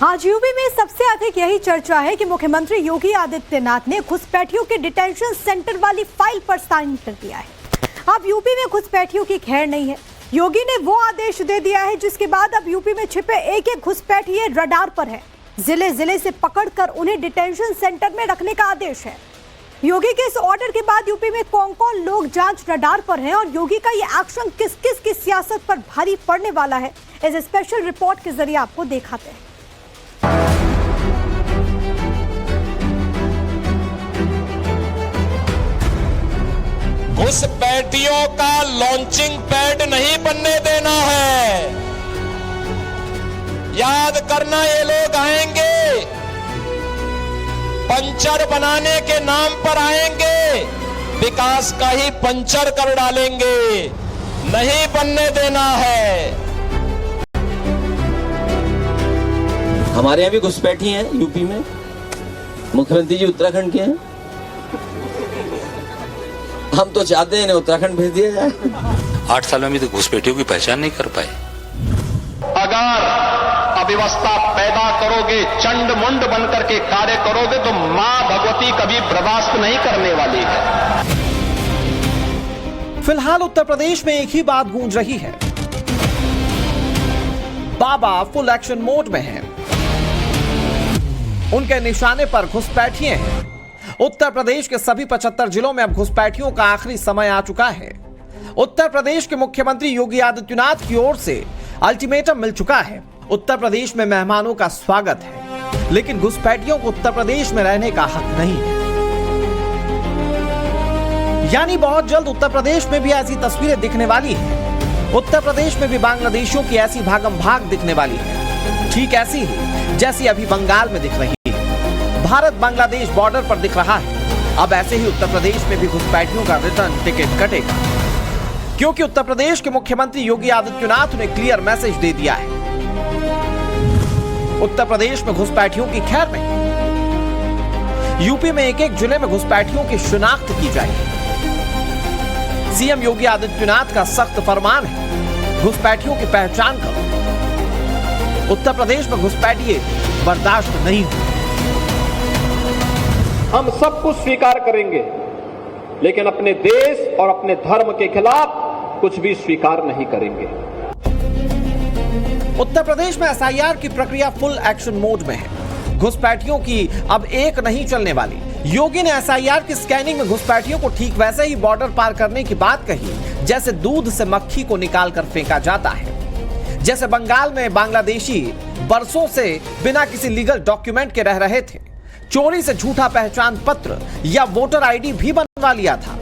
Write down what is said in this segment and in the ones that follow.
आज यूपी में सबसे अधिक यही चर्चा है कि मुख्यमंत्री योगी आदित्यनाथ ने घुसपैठियों के डिटेंशन सेंटर वाली फाइल पर साइन कर दिया है। अब यूपी में घुसपैठियों की खैर नहीं है। योगी ने वो आदेश दे दिया है जिसके बाद अब यूपी में छिपे एक एक घुसपैठिए रडार पर है। जिले जिले से पकड़कर उन्हें डिटेंशन सेंटर में रखने का आदेश है। योगी के इस ऑर्डर के बाद यूपी में कौन-कौन लोग जांच रडार पर हैं और योगी का ये एक्शन किस किस की सियासत पर भारी पड़ने वाला है, इस स्पेशल रिपोर्ट के जरिए आपको दिखाते हैं। घुसपैठियों का लॉन्चिंग पैड नहीं बनने देना है। याद करना, ये लोग आएंगे, पंचर बनाने के नाम पर आएंगे, विकास का ही पंचर कर डालेंगे, नहीं बनने देना है। हमारे यहाँ भी घुसपैठी हैं यूपी में। मुख्यमंत्री जी उत्तराखंड के हैं। हम तो चाहते हैं उत्तराखंड भेज दिया जाए। 8 सालों में तो घुसपैठियों की पहचान नहीं कर पाए। अगर अव्यवस्था पैदा करोगे, चंड मुंड बनकर के कार्य करोगे तो मां भगवती कभी बर्दाश्त नहीं करने वाली है। फिलहाल उत्तर प्रदेश में एक ही बात गूंज रही है, बाबा फुल एक्शन मोड में हैं। उनके निशाने पर घुसपैठिए हैं। उत्तर प्रदेश के सभी 75 जिलों में अब घुसपैठियों का आखिरी समय आ चुका है। उत्तर प्रदेश के मुख्यमंत्री योगी आदित्यनाथ की ओर से अल्टीमेटम मिल चुका है। उत्तर प्रदेश में मेहमानों का स्वागत है, लेकिन घुसपैठियों को उत्तर प्रदेश में रहने का हक नहीं है। यानी बहुत जल्द उत्तर प्रदेश में भी ऐसी तस्वीरें दिखने वाली है। उत्तर प्रदेश में भी बांग्लादेशियों की ऐसी भागम भाग दिखने वाली है, ठीक ऐसी ही जैसी अभी बंगाल में दिख रही है। भारत बांग्लादेश बॉर्डर पर दिख रहा है। अब ऐसे ही उत्तर प्रदेश में भी घुसपैठियों का रिटर्न टिकट कटेगा, क्योंकि उत्तर प्रदेश के मुख्यमंत्री योगी आदित्यनाथ ने क्लियर मैसेज दे दिया है, उत्तर प्रदेश में घुसपैठियों की खैर नहीं। यूपी में एक एक जिले में घुसपैठियों की शिनाख्त की जाएगी। सीएम योगी आदित्यनाथ का सख्त फरमान है, घुसपैठियों की पहचान करो। उत्तर प्रदेश में घुसपैठिए बर्दाश्त नहीं होंगे। हम सब कुछ स्वीकार करेंगे, लेकिन अपने देश और अपने धर्म के खिलाफ कुछ भी स्वीकार नहीं करेंगे। उत्तर प्रदेश में एसआईआर की प्रक्रिया फुल एक्शन मोड में है। घुसपैठियों की अब एक नहीं चलने वाली। योगी ने एसआईआर की स्कैनिंग में घुसपैठियों को ठीक वैसे ही बॉर्डर पार करने की बात कही जैसे दूध से मक्खी को निकालकर फेंका जाता है। जैसे बंगाल में बांग्लादेशी बरसों से बिना किसी लीगल डॉक्यूमेंट के रह रहे थे, चोरी से झूठा पहचान पत्र या वोटर आईडी भी बनवा लिया था,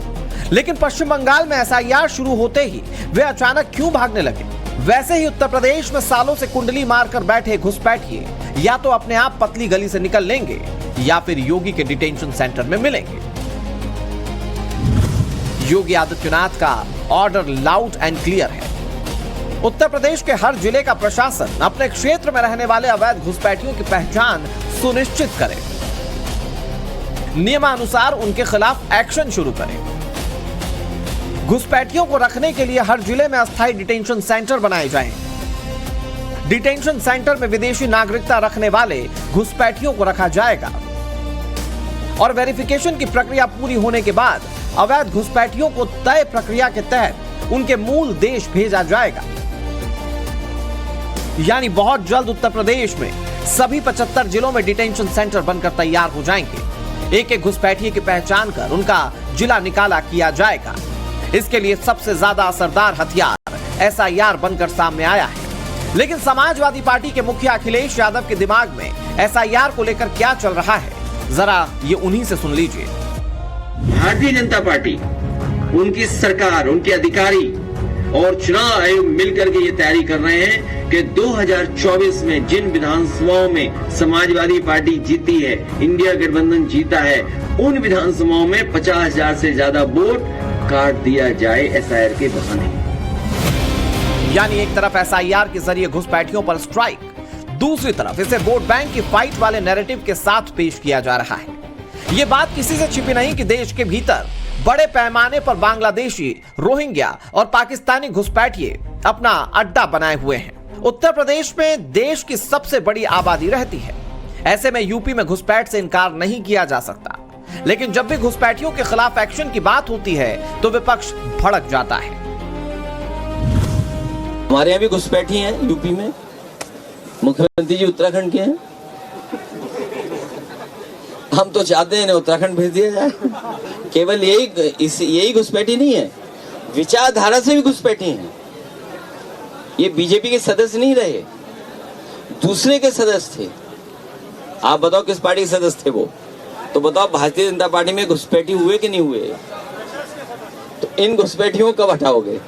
लेकिन पश्चिम बंगाल में एसआईआर शुरू होते ही वे अचानक क्यों भागने लगे। वैसे ही उत्तर प्रदेश में सालों से कुंडली मारकर बैठे घुसपैठिए या तो अपने आप पतली गली से निकल लेंगे या फिर योगी के डिटेंशन सेंटर में मिलेंगे। योगी आदित्यनाथ का ऑर्डर लाउड एंड क्लियर है। उत्तर प्रदेश के हर जिले का प्रशासन अपने क्षेत्र में रहने वाले अवैध घुसपैठियों की पहचान सुनिश्चित करे, नियमानुसार उनके खिलाफ एक्शन शुरू करें। घुसपैठियों को रखने के लिए हर जिले में अस्थायी डिटेंशन सेंटर बनाए जाएं। डिटेंशन सेंटर में विदेशी नागरिकता रखने वाले घुसपैठियों को रखा जाएगा और वेरिफिकेशन की प्रक्रिया पूरी होने के बाद अवैध घुसपैठियों को तय प्रक्रिया के तहत उनके मूल देश भेजा जाएगा। यानी बहुत जल्द उत्तर प्रदेश में सभी 75 जिलों में डिटेंशन सेंटर बनकर तैयार हो जाएंगे। एक एक घुसपैठिए की पहचान कर उनका जिला निकाला किया जाएगा। इसके लिए सबसे ज्यादा असरदार हथियार एसआईआर बनकर सामने आया है। लेकिन समाजवादी पार्टी के मुखिया अखिलेश यादव के दिमाग में एसआईआर को लेकर क्या चल रहा है, जरा ये उन्हीं से सुन लीजिए। भारतीय जनता पार्टी, उनकी सरकार, उनके अधिकारी और चुनाव आयोग मिलकर के ये तैयारी कर रहे हैं कि 2024 में जिन विधानसभाओं में समाजवादी पार्टी जीती है, इंडिया गठबंधन जीता है, उन विधानसभाओं में 50,000 से ज्यादा वोट काट दिया जाए एसआईआर के बहाने। यानी एक तरफ एसआईआर के जरिए घुसपैठियों पर स्ट्राइक, दूसरी तरफ इसे वोट बैंक की फाइट वाले नैरेटिव के साथ पेश किया जा रहा है। ये बात किसी से छिपी नहीं कि देश के भीतर बड़े पैमाने पर बांग्लादेशी, रोहिंग्या और पाकिस्तानी घुसपैठिए अपना अड्डा बनाए हुए हैं उत्तर प्रदेश में देश की सबसे बड़ी आबादी रहती है। ऐसे में यूपी में घुसपैठ से इनकार नहीं किया जा सकता, लेकिन जब भी घुसपैठियों के खिलाफ एक्शन की बात होती है तो विपक्ष भड़क जाता है। हमारे यहाँ भी घुसपैठी हैं यूपी में, मुख्यमंत्री जी उत्तराखंड के हैं। हम तो चाहते हैं उत्तराखंड भेज दिया जाए। केवल यही घुसपैठी नहीं है, विचारधारा से भी घुसपैठी हैं। ये बीजेपी के सदस्य नहीं रहे, दूसरे के सदस्य थे। आप बताओ किस पार्टी के सदस्य थे वो? तो बताओ भारतीय जनता पार्टी में घुसपैठी हुए कि नहीं हुए? तो इन घुसपैठियों को कब हटाओगे?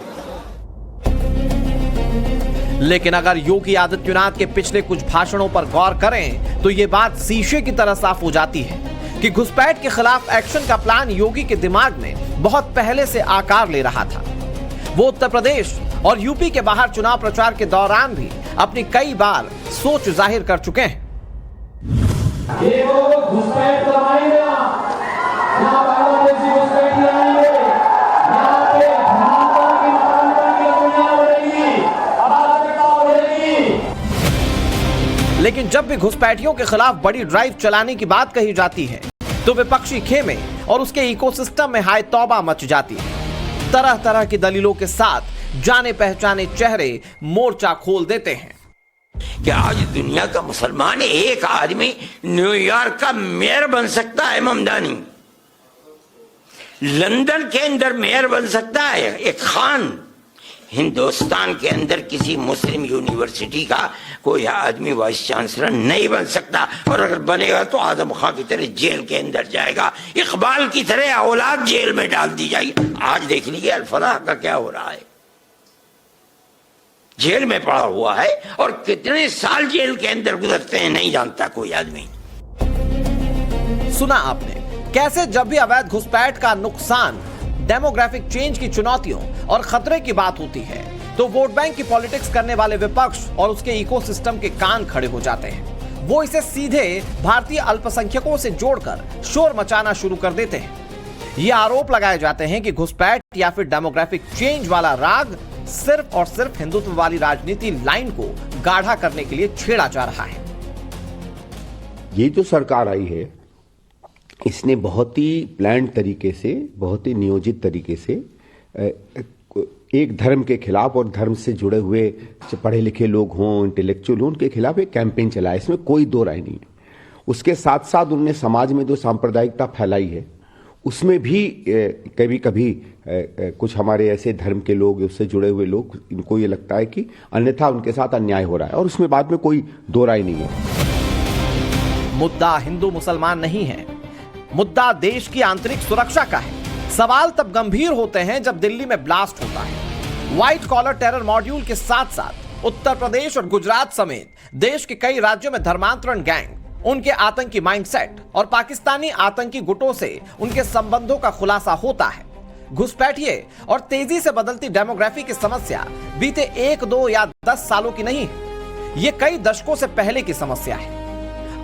लेकिन अगर योगी आदित्यनाथ के पिछले कुछ भाषणों पर गौर करें तो ये बात शीशे की तरह साफ हो जाती है कि घुसपैठ के खिलाफ एक्शन का प्लान योगी के दिमाग में बहुत पहले से आकार ले रहा था। वो उत्तर प्रदेश और यूपी के बाहर चुनाव प्रचार के दौरान भी अपनी कई बार सोच जाहिर कर चुके हैं। लेकिन जब भी घुसपैठियों के खिलाफ बड़ी ड्राइव चलाने की बात कही जाती है तो विपक्षी खेमे और उसके इकोसिस्टम में हाय तौबा मच जाती है। तरह तरह की दलीलों के साथ जाने पहचाने चेहरे मोर्चा खोल देते हैं कि आज दुनिया का मुसलमान एक आदमी न्यूयॉर्क का मेयर बन सकता है, ममदानी लंदन के अंदर मेयर बन सकता है, एक खान हिंदुस्तान के अंदर किसी मुस्लिम यूनिवर्सिटी का कोई आदमी वाइस चांसलर नहीं बन सकता, और अगर बनेगा तो आजम खां की तरह जेल के अंदर जाएगा, इकबाल की तरह औलाद जेल में डाल दी जाएगी। आज देख लीजिए अल-फलाह का क्या हो रहा है, जेल में पड़ा हुआ है और कितने साल जेल के अंदर गुजरते हैं नहीं जानता कोई आदमी। सुना आपने कैसे जब भी अवैध घुसपैठ का नुकसान, डेमोग्राफिक चेंज की चुनौतियों और खतरे की बात होती है तो वोट बैंक की पॉलिटिक्स करने वाले विपक्ष और उसके इकोसिस्टम के कान खड़े हो जाते हैं। वो इसे सीधे भारतीय अल्पसंख्यकों से जोड़कर शोर मचाना शुरू कर देते हैं। ये आरोप लगाए जाते हैं कि घुसपैठ या फिर डेमोग्राफिक चेंज वाला राग सिर्फ और सिर्फ हिंदुत्व वाली राजनीति लाइन को गाढ़ा करने के लिए छेड़ा जा रहा है। ये जो सरकार आई है इसने बहुत ही प्लान्ड तरीके से, बहुत ही नियोजित तरीके से एक धर्म के खिलाफ और धर्म से जुड़े हुए पढ़े लिखे लोग हों, इंटेलेक्चुअल हों, उनके खिलाफ एक कैंपेन चलाया। इसमें कोई दो राय नहीं है। उसके साथ साथ उन्होंने समाज में जो सांप्रदायिकता फैलाई है उसमें भी कभी कभी कुछ हमारे ऐसे धर्म के लोग, उससे जुड़े हुए लोग, इनको ये लगता है कि अन्यथा उनके साथ अन्याय हो रहा है, और उसमें बाद में कोई दो राय नहीं है। मुद्दा हिंदू मुसलमान नहीं है, मुद्दा देश की आंतरिक सुरक्षा का है। सवाल तब गंभीर होते हैं जब दिल्ली में ब्लास्ट होता है। व्हाइट कॉलर टेरर मॉड्यूल के साथ साथ उत्तर प्रदेश और गुजरात समेत देश के कई राज्यों में धर्मांतरण गैंग, उनके आतंकी माइंडसेट और पाकिस्तानी आतंकी गुटों से उनके संबंधों का खुलासा होता है। घुसपैठिए और तेजी से बदलती डेमोग्राफी की समस्या बीते 1, 2 या 10 सालों की नहीं है, ये कई दशकों से पहले की समस्या है।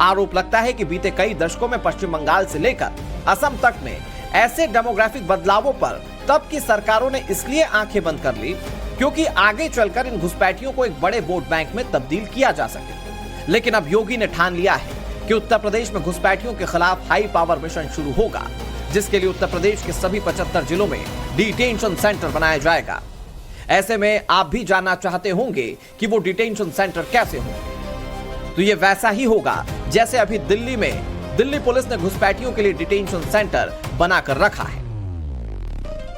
आरोप लगता है कि बीते कई दशकों में पश्चिम बंगाल से लेकर असम तक में ऐसे डेमोग्राफिक बदलावों पर तब की सरकारों ने इसलिए आंखें बंद कर ली क्योंकि आगे चलकर इन घुसपैठियों को एक बड़े वोट बैंक में तब्दील किया जा सके। लेकिन अब योगी ने ठान लिया है कि उत्तर प्रदेश में घुसपैठियों के खिलाफ हाई पावर मिशन शुरू होगा, जिसके लिए उत्तर प्रदेश के सभी 75 जिलों में डिटेंशन सेंटर बनाया जाएगा। ऐसे में आप भी जानना चाहते होंगे कि वो डिटेंशन सेंटर कैसे होंगे, तो ये वैसा ही होगा जैसे अभी दिल्ली में दिल्ली पुलिस ने घुसपैठियों के लिए डिटेंशन सेंटर बनाकर रखा है।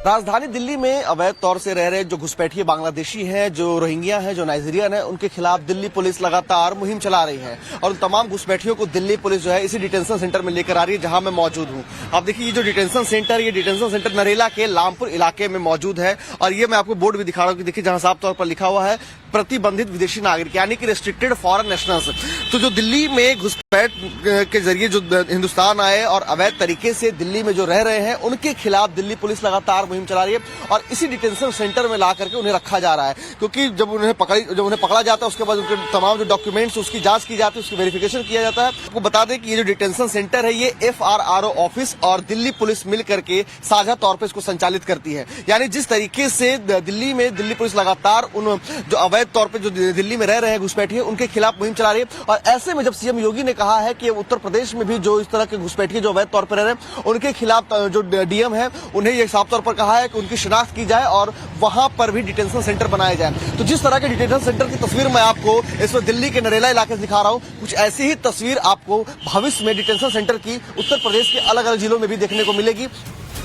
राजधानी दिल्ली में अवैध तौर से रह रहे जो घुसपैठिए बांग्लादेशी हैं, जो रोहिंग्या हैं, जो नाइजीरियन हैं, उनके खिलाफ दिल्ली पुलिस लगातार मुहिम चला रही है और उन तमाम घुसपैठियों को दिल्ली पुलिस जो है इसी डिटेंशन सेंटर में लेकर आ रही है जहां मैं मौजूद हूं। आप देखिए ये जो डिटेंशन सेंटर नरेला के लामपुर इलाके में मौजूद है और ये मैं आपको बोर्ड भी दिखा रहा हूँ कि देखिए जहां साफ तौर पर लिखा हुआ है प्रतिबंधित विदेशी नागरिक, यानी कि रेस्ट्रिक्टेड फॉरेन नेशनल्स। तो जो दिल्ली में घुसपैठ के जरिए जो हिंदुस्तान आए और अवैध तरीके से दिल्ली में जो रह रहे हैं उनके खिलाफ दिल्ली पुलिस लगातार मुहिम चला रही है और इसी डिटेंशन सेंटर में ला करके उन्हें रखा जा रहा है, क्योंकि जब उन्हें पकड़ा जाता है उसके बाद उनके तमाम जो डॉक्यूमेंट्स उसकी जांच की जाती है, उसकी वेरिफिकेशन किया जाता है। आपको बता दें कि ये जो डिटेंशन सेंटर है ये FRRO ऑफिस और दिल्ली पुलिस मिल करके साझा तौर पर इसको संचालित करती है। यानी जिस तरीके से दिल्ली में दिल्ली पुलिस लगातार उन जो अवैध अवैध तौर पे जो दिल्ली में रह रहे हैं घुसपैठिए, उनके खिलाफ मुहिम चला रही है। और ऐसे में जब सीएम योगी ने कहा है कि उत्तर प्रदेश में भी जो इस तरह के घुसपैठिए जो अवैध तौर पर रह रहे हैं, उनके खिलाफ जो डीएम है उन्हें ये साफ तौर पर कहा है कि उनकी शिनाख्त की जाए और वहां पर भी डिटेंशन सेंटर बनाए जाए। तो जिस तरह के डिटेंशन सेंटर की तस्वीर मैं आपको इस वक्त दिल्ली के नरेला इलाके से दिखा रहा हूं, कुछ ऐसी ही तस्वीर आपको भविष्य में डिटेंशन सेंटर की उत्तर प्रदेश के अलग अलग जिलों में भी देखने को मिलेगी।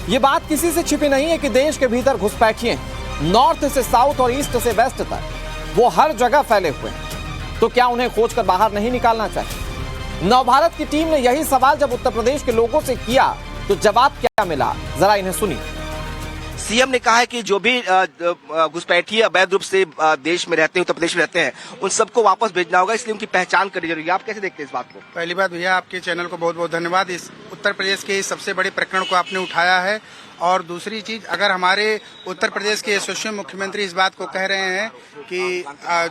ये बात किसी से छिपी नहीं है कि देश के भीतर घुसपैठिए नॉर्थ से साउथ और ईस्ट से वेस्ट तक वो हर जगह फैले हुए हैं। तो क्या उन्हें खोजकर बाहर नहीं निकालना चाहिए? नवभारत की टीम ने यही सवाल जब उत्तर प्रदेश के लोगों से किया तो जवाब क्या मिला, जरा इन्हें सुनिए। सीएम ने कहा है कि जो भी घुसपैठिए अवैध रूप से देश में रहते हैं, उत्तर प्रदेश में रहते हैं, उन सबको वापस भेजना होगा, इसलिए उनकी पहचान करनी जरूरी है। आप कैसे देखते हैं इस बात को? पहली बात भैया, आपके चैनल को बहुत बहुत धन्यवाद। इस उत्तर प्रदेश के इस सबसे बड़े प्रकरण को आपने उठाया है। और दूसरी चीज, अगर हमारे उत्तर प्रदेश के यशस्वी मुख्यमंत्री इस बात को कह रहे हैं कि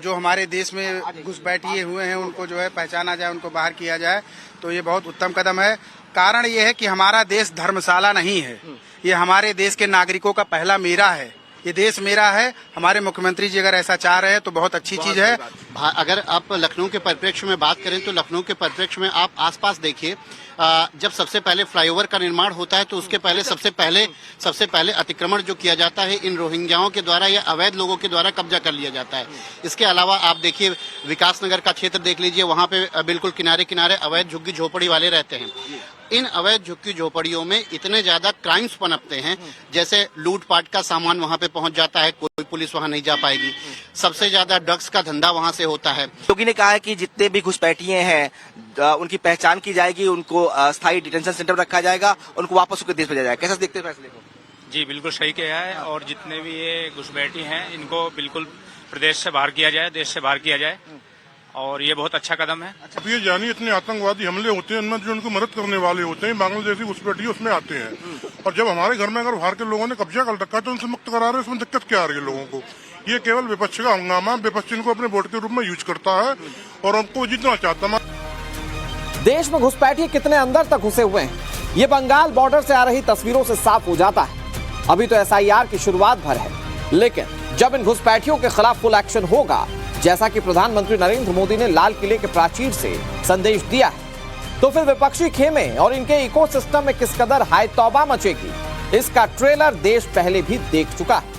जो हमारे देश में घुसपैठिए हुए हैं उनको जो है पहचाना जाए, उनको बाहर किया जाए, तो ये बहुत उत्तम कदम है। कारण ये है कि हमारा देश धर्मशाला नहीं है, ये हमारे देश के नागरिकों का पहला मेरा है, ये देश मेरा है। हमारे मुख्यमंत्री जी अगर ऐसा चाह रहे हैं तो बहुत अच्छी चीज है। अगर आप लखनऊ के परिप्रेक्ष्य में बात करें तो लखनऊ के परिप्रेक्ष्य में आप आसपास देखिए, जब सबसे पहले फ्लाईओवर का निर्माण होता है तो उसके पहले सबसे पहले अतिक्रमण जो किया जाता है इन रोहिंग्याओं के द्वारा या अवैध लोगों के द्वारा कब्जा कर लिया जाता है। इसके अलावा आप देखिए विकासनगर का क्षेत्र देख लीजिए, वहाँ पे बिल्कुल किनारे किनारे अवैध झुग्गी झोपड़ी वाले रहते हैं। इन अवैध झुग्गी झोपड़ियों में इतने ज्यादा क्राइम्स पनपते हैं, जैसे लूटपाट का सामान वहां पे पहुंच जाता है, कोई पुलिस वहां नहीं जा पाएगी। सबसे ज्यादा ड्रग्स का धंधा वहां से होता है। योगी ने कहा है कि जितने भी घुसपैठिए हैं उनकी पहचान की जाएगी, उनको स्थायी डिटेंशन सेंटर में रखा जाएगा, उनको वापस उनके देश भेजा जाएगा। कैसा देखते हैं फैसले को? जी बिल्कुल सही किया है, और जितने भी ये घुसपैठी हैं इनको बिल्कुल प्रदेश से बाहर किया जाए, देश से बाहर किया जाए, और ये बहुत अच्छा कदम है। अब ये जानिए इतने आतंकवादी हमले होते हैं, इनमें जो उनको मदद करने वाले होते हैं बांग्लादेशी घुसपैठी उसमें आते हैं, और जब हमारे घर में अगर बाहर के लोगों ने कब्जा कर रखा है तो उनसे मुक्त करा रहे हैं, उसमें दिक्कत क्या आ रही है लोगों को? ये केवल विपक्ष का हंगामा, विपक्ष इनको अपने वोट के रूप में यूज करता है और उनको जीतना चाहता है। देश में घुसपैठिए कितने अंदर तक घुसे हुए हैं, ये बंगाल बॉर्डर से आ रही तस्वीरों से साफ हो जाता है। अभी तो एसआईआर की शुरुआत भर है, लेकिन जब इन घुसपैठियों के खिलाफ फुल एक्शन होगा, जैसा कि प्रधानमंत्री नरेंद्र मोदी ने लाल किले के प्राचीर से संदेश दिया है, तो फिर विपक्षी खेमे और इनके इकोसिस्टम में किस कदर हाय तौबा मचेगी, इसका ट्रेलर देश पहले भी देख चुका है।